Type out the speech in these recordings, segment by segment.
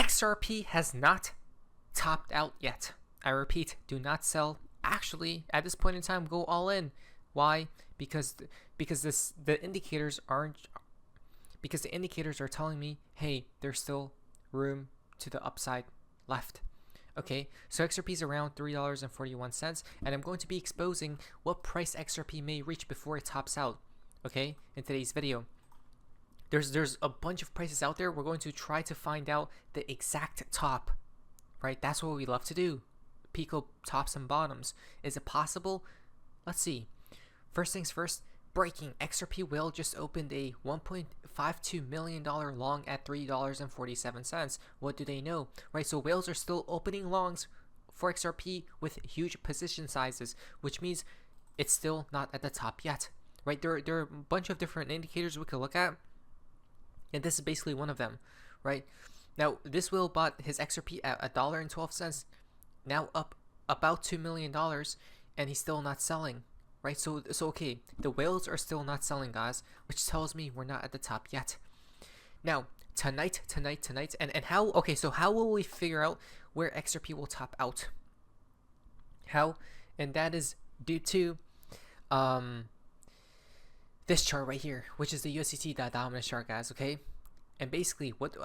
XRP has not topped out yet. I repeat, do not sell. Actually, at this point in time, go all in. Why? Because the indicators are telling me, hey, there's still room to the upside left. Okay, so XRP is around $3.41, and I'm going to be exposing what price XRP may reach before it tops out. Okay, in today's video. There's a bunch of prices out there. We're going to try to find out the exact top, right? That's what we love to do. Pico tops and bottoms. Is it possible? Let's see. First things first, breaking. XRP whale just opened a $1.52 million long at $3.47. What do they know? Right, so whales are still opening longs for XRP with huge position sizes, which means it's still not at the top yet. Right, there are a bunch of different indicators we could look at, and this is basically one of them. Right, now this whale bought his XRP at $1.12, now up about $2 million, and he's still not selling. Right, so okay, the whales are still not selling, guys, which tells me we're not at the top yet. Now tonight, and how? Okay, so how will we figure out where XRP will top out? How? And that is due to this chart right here, which is the USDT dominance chart, guys. Okay, and basically what?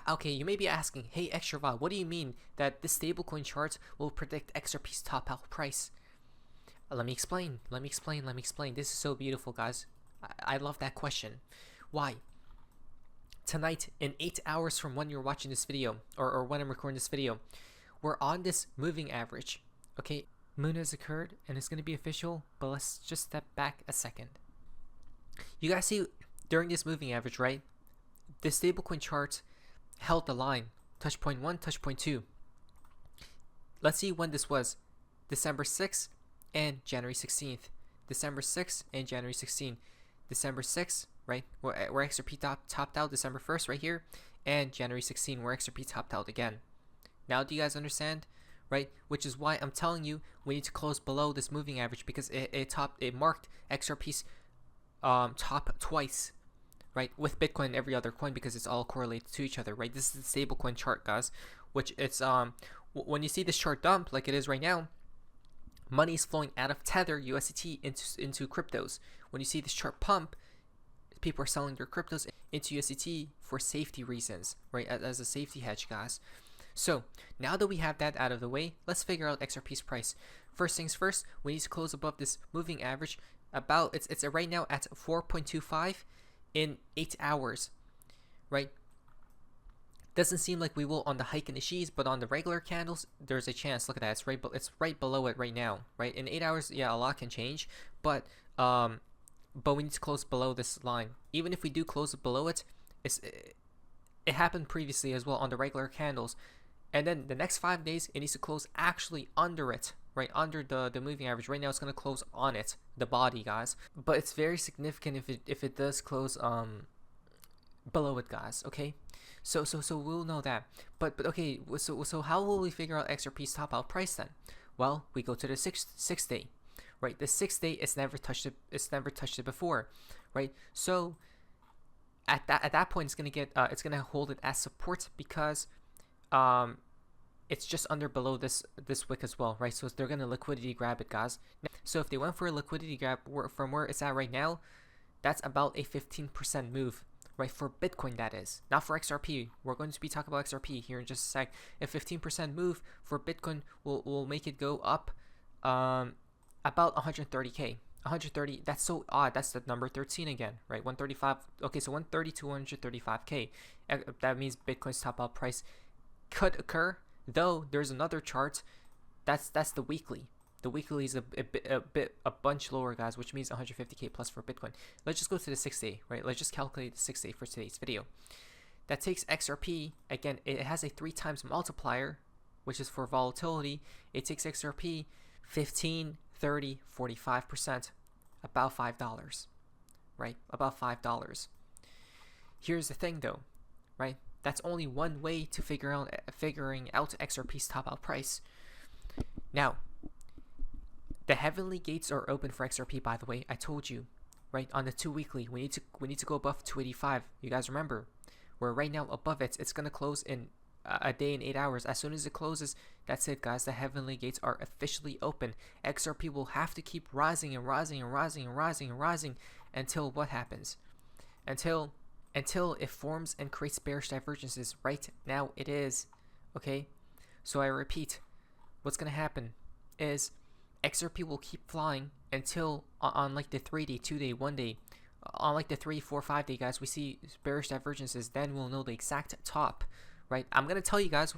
Okay, you may be asking, hey, XRP, what do you mean that this stablecoin chart will predict XRP's top out price? Let me explain. This is so beautiful, guys. I love that question. Why? Tonight, in 8 hours from when you're watching this video, or when I'm recording this video, we're on this moving average. Okay, moon has occurred and it's going to be official, but let's just step back a second. You guys see, during this moving average, right, the stablecoin chart held the line, touch point 1, touch point 2. Let's see when this was. December 6th and January 16th. December 6th and January 16th. December 6th, right, where XRP topped out December 1st right here, and January 16th where XRP topped out again. Now do you guys understand? Right, which is why I'm telling you we need to close below this moving average, because it marked XRP's top twice, right, with Bitcoin and every other coin, because it's all correlated to each other. Right, this is the stablecoin chart, guys, which it's when you see this chart dump like it is right now, money is flowing out of Tether USDT into cryptos. When you see this chart pump, people are selling their cryptos into USDT for safety reasons, right, as a safety hedge, guys. So now that we have that out of the way, let's figure out XRP's price. First things first, we need to close above this moving average. It's right now at 4.25 in 8 hours, right? Doesn't seem like we will on the hike in the shees, but on the regular candles, there's a chance. Look at that, it's right below it right now, right? In 8 hours, yeah, a lot can change, but we need to close below this line. Even if we do close below it, it happened previously as well on the regular candles, and then the next 5 days it needs to close actually under it, right, under the moving average. Right now it's going to close on it, the body, guys, but it's very significant if it does close below it, guys. Okay, so we'll know that, but okay, so how will we figure out XRP's top out price then? Well, we go to the sixth day, right? The 6th day, it's never touched it before, right? So at that point, it's gonna hold it as support, because it's just under below this wick as well, right? So they're gonna liquidity grab it, guys. So if they went for a liquidity grab from where it's at right now, that's about a 15% move, right, for Bitcoin, that is, not for XRP. We're going to be talking about XRP here in just a sec. A 15% move for Bitcoin will make it go up about 130k. 130, that's so odd. That's the number 13 again, right? 135. Okay, so 130 to 135k. That means Bitcoin's top out price could occur, though there's another chart. That's the weekly. The weekly is a bunch lower, guys, which means 150k plus for Bitcoin. Let's just go to the 6th day, right? Let's just calculate the 6th day for today's video. That takes XRP, again, it has a 3 times multiplier, which is for volatility. It takes XRP 15, 30, 45%, about $5, right? About $5. Here's the thing, though, right? That's only one way to figuring out XRP's top out price. Now, the heavenly gates are open for XRP, by the way. I told you, right? On the 2 weekly, we need to go above 285. You guys remember? We're right now above it. It's gonna close in a day and 8 hours. As soon as it closes, that's it, guys. The heavenly gates are officially open. XRP will have to keep rising and rising and rising and rising and rising until what happens? Until it forms and creates bearish divergences. Right now it is. Okay, so I repeat, what's gonna happen is XRP will keep flying until on like the 3-day, 2-day, 1-day, on like the 3, 4, 5-day, guys, we see bearish divergences. Then we'll know the exact top. Right, I'm gonna tell you guys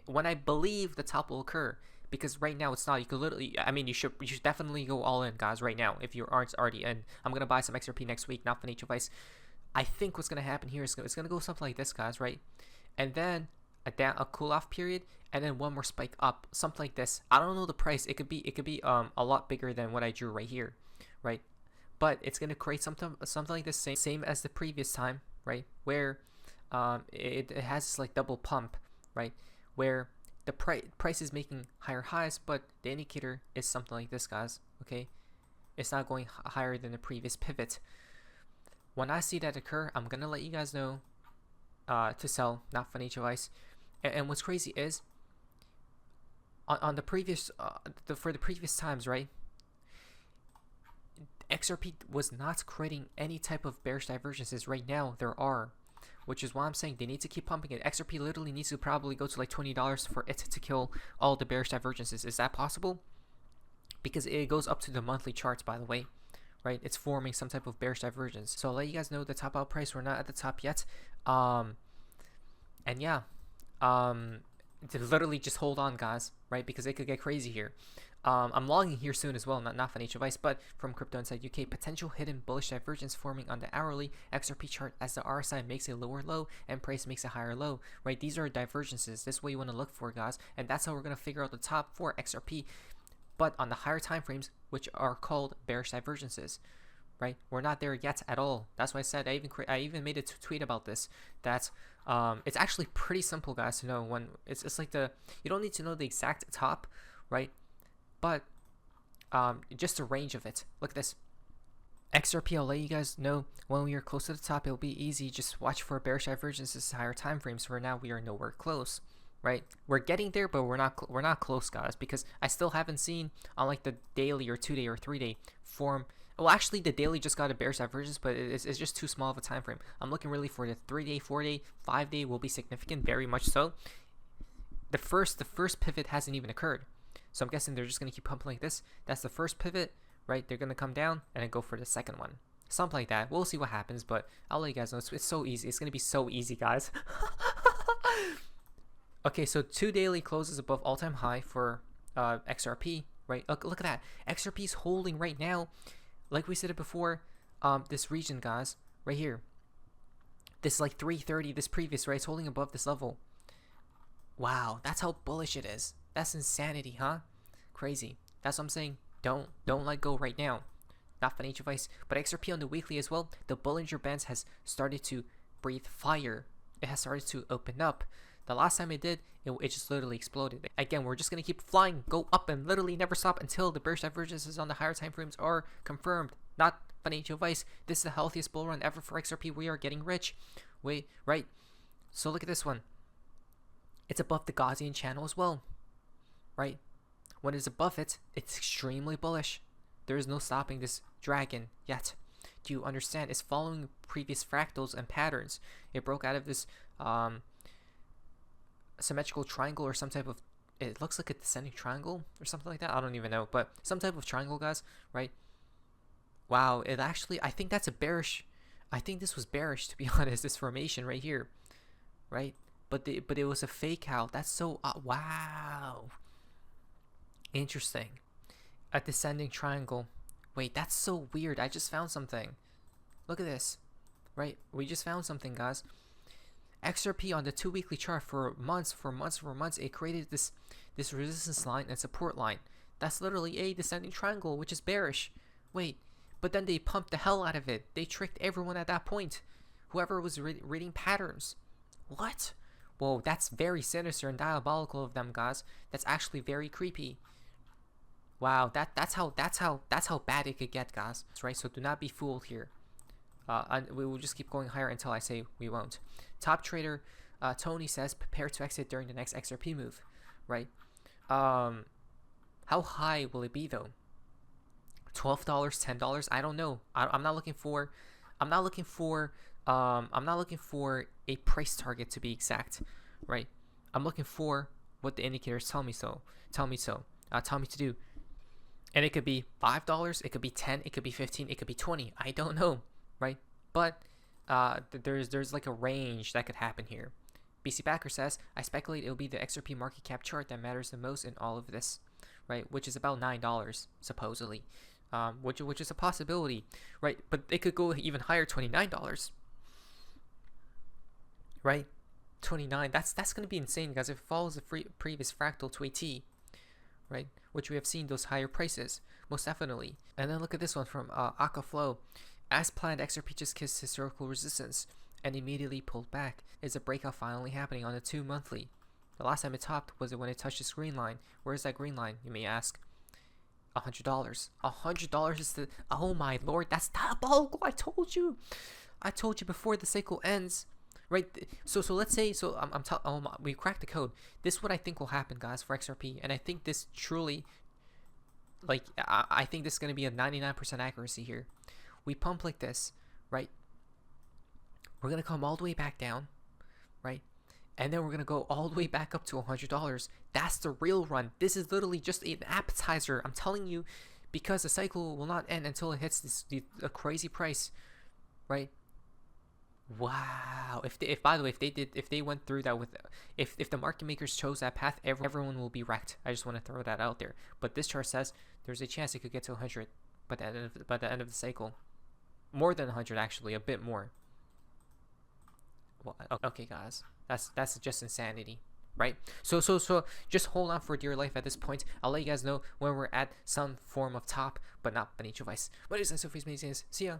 when I believe the top will occur, because right now it's not. You could literally, I mean, you should definitely go all in, guys, right now if you aren't already in. I'm gonna buy some XRP next week, not financial advice. I think what's gonna happen here is it's gonna go something like this, guys, right? And then a cool off period, and then one more spike up, something like this. I don't know the price. It could be a lot bigger than what I drew right here, right? But it's gonna create something like this, same as the previous time, right? Where it has this like double pump, right? Where the price is making higher highs, but the indicator is something like this, guys. Okay, it's not going higher than the previous pivot. When I see that occur, I'm gonna let you guys know to sell, not financial advice. And what's crazy is on the previous for the previous times, right? XRP was not creating any type of bearish divergences. Right now there are, which is why I'm saying they need to keep pumping it. XRP literally needs to probably go to like $20 for it to kill all the bearish divergences. Is that possible? Because it goes up to the monthly charts, by the way, right? It's forming some type of bearish divergence. So I'll let you guys know the top out price. We're not at the top yet. And yeah, to literally just hold on, guys, right? Because it could get crazy here. I'm logging here soon as well, not financial advice, but from Crypto Inside UK, potential hidden bullish divergence forming on the hourly XRP chart as the RSI makes a lower low and price makes a higher low, right? These are divergences. This is what you want to look for, guys, and that's how we're going to figure out the top for XRP, but on the higher time frames, which are called bearish divergences, right? We're not there yet at all. That's why I said I even made a tweet about this. That it's actually pretty simple, guys, to know when it's like you don't need to know the exact top, right? But just the range of it. Look at this. XRP, I'll let you guys know when we are close to the top. It'll be easy. Just watch for bearish divergences to higher time frames. For now, we are nowhere close, right? We're getting there, but we're not close, guys, because I still haven't seen on like the daily or 2-day or 3-day form. Well, actually, the daily just got a bearish divergence, but it's just too small of a time frame. I'm looking really for the 3-day, 4-day, 5-day will be significant, very much so. The first pivot hasn't even occurred. So I'm guessing they're just going to keep pumping like this. That's the first pivot, right? They're going to come down and then go for the second one. Something like that. We'll see what happens, but I'll let you guys know. It's so easy. It's going to be so easy, guys. Okay, so 2 daily closes above all-time high for XRP, right? Look at that. XRP is holding right now, like we said it before, this region, guys, right here. This like 330, this previous, right? It's holding above this level. Wow, that's how bullish it is. That's insanity, huh? Crazy. That's what I'm saying. Don't let go right now. Not financial advice, but XRP on the weekly as well. The Bollinger Bands has started to breathe fire. It has started to open up. The last time it did, it just literally exploded. Again, we're just gonna keep flying, go up, and literally never stop until the bearish divergences on the higher time frames are confirmed. Not financial advice. This is the healthiest bull run ever for XRP. We are getting rich. Wait, right? So look at this one. It's above the Gaussian channel as well, right? When it's above it, it's extremely bullish. There is no stopping this dragon yet. Do you understand? It's following previous fractals and patterns. It broke out of this symmetrical triangle or some type of, it looks like a descending triangle or something like that. I don't even know, but some type of triangle, guys, right? Wow, it actually, I think that's a bearish, I think this was bearish, to be honest, this formation right here, right? But it was a fake out. That's so, wow. Interesting. A descending triangle. Wait, that's so weird. I just found something. Look at this, right? We just found something, guys. XRP on the 2 weekly chart for months, it created this resistance line and support line. That's literally a descending triangle, which is bearish. Wait, but then they pumped the hell out of it. They tricked everyone at that point. Whoever was reading patterns. What? Whoa, that's very sinister and diabolical of them, guys. That's actually very creepy. Wow, that's how bad it could get, guys. Right? So do not be fooled here. And we will just keep going higher until I say we won't. Top trader Tony says prepare to exit during the next XRP move, right? How high will it be though? $12, $10? I don't know. I'm not looking for a price target to be exact, right? I'm looking for what the indicators tell me to do. And it could be $5, it could be 10, it could be 15, it could be 20. I don't know, right? But there's like a range that could happen here. BC Backer says, I speculate it'll be the XRP market cap chart that matters the most in all of this, right? Which is about $9 supposedly, which is a possibility, right? But it could go even higher, $29, right? 29. That's gonna be insane, because if it follows the previous fractal to a T, right? Which we have seen those higher prices, most definitely. And then look at this one from Akaflow. As planned, XRP just kissed historical resistance and immediately pulled back. Is a breakout finally happening on the 2 monthly? The last time it topped was when it touched this green line. Where is that green line, you may ask? $100. $100 is the, oh my lord, that's diabolical. I told you before the cycle ends, right? So let's say, we cracked the code. This is what I think will happen, guys, for XRP, and I think this truly, like, I think this is going to be a 99% accuracy here. We pump like this, right? We're going to come all the way back down, right? And then we're going to go all the way back up to $100. That's the real run. This is literally just an appetizer. I'm telling you, because the cycle will not end until it hits a crazy price, right? Wow. If by the way, if they went through that with, if the market makers chose that path, everyone will be wrecked. I just want to throw that out there. But this chart says there's a chance it could get to 100 by the end of the cycle. More than 100, actually, a bit more. Well, okay, guys, that's just insanity, right? So just hold on for dear life at this point. I'll let you guys know when we're at some form of top, but not beneath your vice. What is that? So please, see ya.